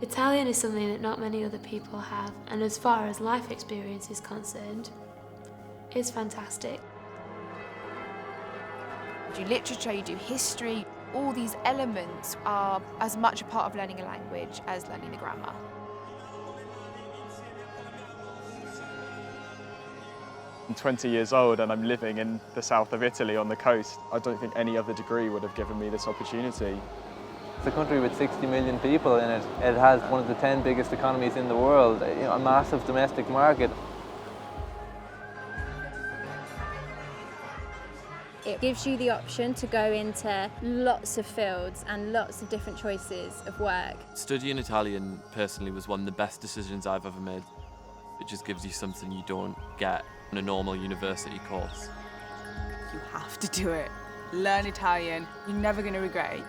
Italian is something that not many other people have, and as far as life experience is concerned, it's fantastic. You do literature, you do history. All these elements are as much a part of learning a language as learning the grammar. I'm 20 years old and I'm living in the south of Italy on the coast. I don't think any other degree would have given me this opportunity. It's a country with 60 million people in it. It has one of the 10 biggest economies in the world, a massive domestic market. It gives you the option to go into lots of fields and lots of different choices of work. Studying Italian personally was one of the best decisions I've ever made. It just gives you something you don't get in a normal university course. You have to do it. Learn Italian. You're never going to regret it.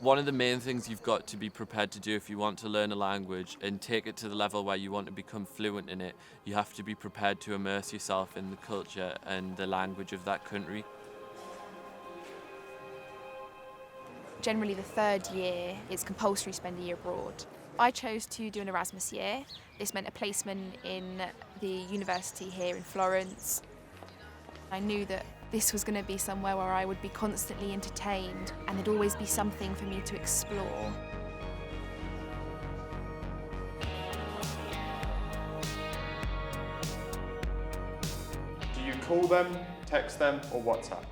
One of the main things you've got to be prepared to do if you want to learn a language and take it to the level where you want to become fluent in it, you have to be prepared to immerse yourself in the culture and the language of that country. Generally the third year, it's compulsory to spend a year abroad. I chose to do an Erasmus year. This meant a placement in the university here in Florence. I knew that this was going to be somewhere where I would be constantly entertained and there'd always be something for me to explore. Do you call them, text them, or WhatsApp?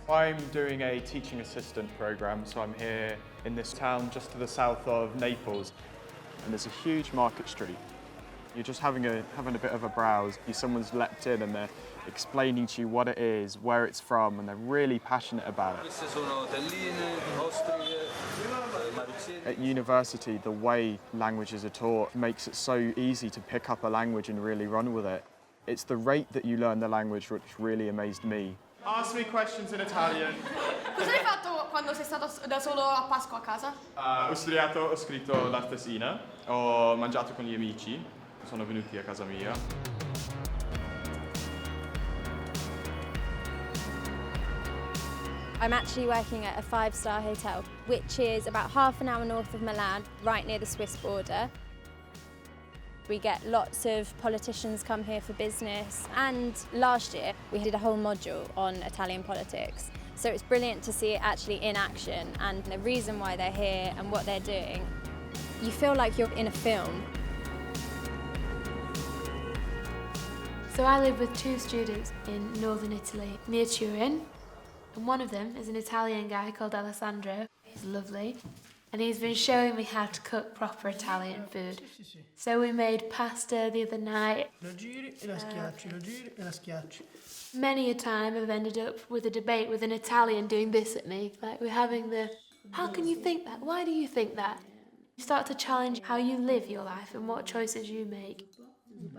I'm doing a teaching assistant program, so I'm here in this town just to the south of Naples. And there's a huge market street. You're just having a bit of a browse. Someone's leapt in and they're explaining to you what it is, where it's from, and they're really passionate about it. At university, the way languages are taught makes it so easy to pick up a language and really run with it. It's the rate that you learn the language which really amazed me. Ask me questions in Italian. Cosa hai fatto quando sei stato da solo a Pasqua a casa? Ho studiato, ho scritto l'artesina, ho mangiato con gli amici, sono venuti a casa mia. I'm actually working at a 5-star hotel, which is about half an hour north of Milan, right near the Swiss border. We get lots of politicians come here for business, and last year we did a whole module on Italian politics. So it's brilliant to see it actually in action and the reason why they're here and what they're doing. You feel like you're in a film. So I live with 2 students in northern Italy, near Turin, and one of them is an Italian guy called Alessandro. He's lovely, and he's been showing me how to cook proper Italian food. So we made pasta the other night. Many a time I've ended up with a debate with an Italian doing this at me, like we're having the, how can you think that? Why do you think that? You start to challenge how you live your life and what choices you make.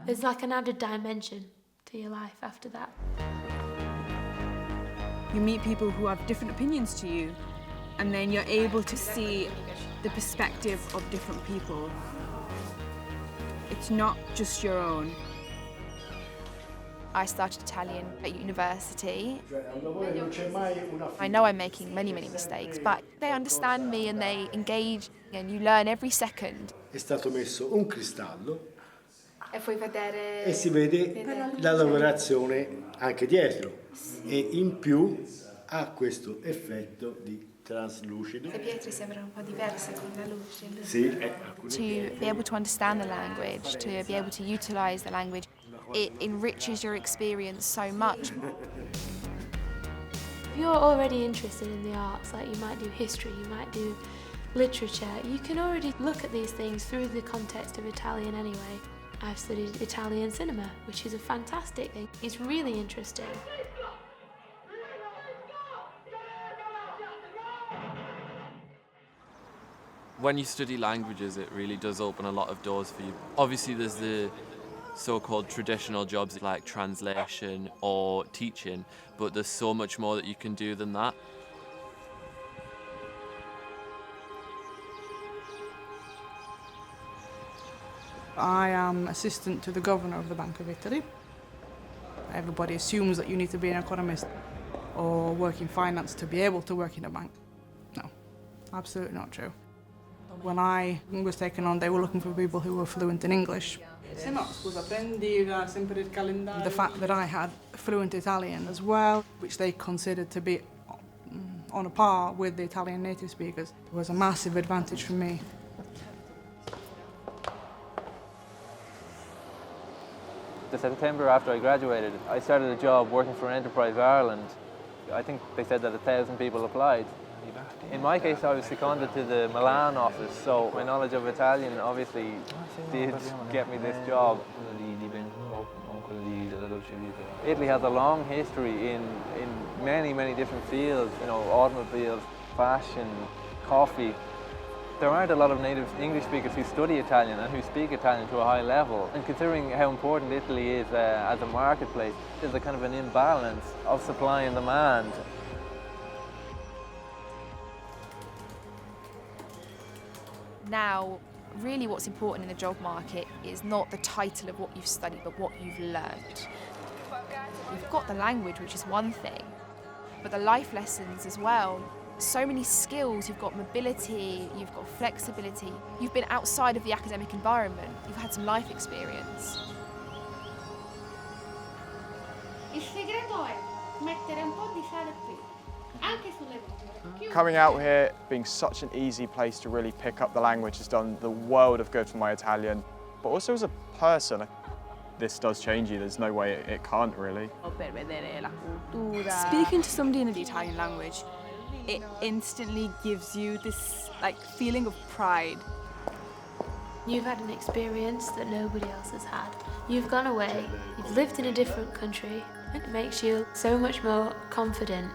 There's like an added dimension to your life after that. You meet people who have different opinions to you, and then you're able to see the perspective of different people. It's not just your own. I started Italian at university. I know I'm making many mistakes, but they understand me and they engage, and you learn every second. È stato messo un cristallo E puoi vedere... e si vede la lavorazione anche dietro e in più ha questo effetto di traslucido. Le pietre sembrano un po' diverse con la luce. Sì, To be able to understand the language, to be able to utilize the language, it enriches your experience so much. If you're already interested in the arts, like you might do history, you might do literature, you can already look at these things through the context of Italian anyway. I've studied Italian cinema, which is a fantastic thing. It's really interesting. When you study languages, it really does open a lot of doors for you. Obviously, there's the so-called traditional jobs like translation or teaching, but there's so much more that you can do than that. I am assistant to the governor of the Bank of Italy. Everybody assumes that you need to be an economist or work in finance to be able to work in a bank. No, absolutely not true. When I was taken on, they were looking for people who were fluent in English. The fact that I had fluent Italian as well, which they considered to be on a par with the Italian native speakers, was a massive advantage for me. The September after I graduated, I started a job working for Enterprise Ireland. I think they said that 1,000 people applied. In my case, I was seconded to the Milan office, so my knowledge of Italian obviously did get me this job. Italy has a long history in many different fields, you know, automobiles, fashion, coffee. There aren't a lot of native English speakers who study Italian and who speak Italian to a high level. And considering how important Italy is as a marketplace, there's a kind of an imbalance of supply and demand. Now, really what's important in the job market is not the title of what you've studied, but what you've learned. You've got the language, which is one thing, but the life lessons as well. So many skills, you've got mobility, you've got flexibility, you've been outside of the academic environment, you've had some life experience. Il segreto è mettere un po' di sale qui, anche sulle voci. Coming out here, being such an easy place to really pick up the language has done the world of good for my Italian. But also as a person, this does change you. There's no way it can't really. Speaking to somebody in the Italian language, it instantly gives you this feeling of pride. You've had an experience that nobody else has had. You've gone away, you've lived in a different country. It makes you so much more confident.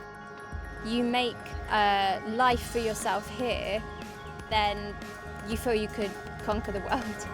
You make a life for yourself here, then you feel you could conquer the world.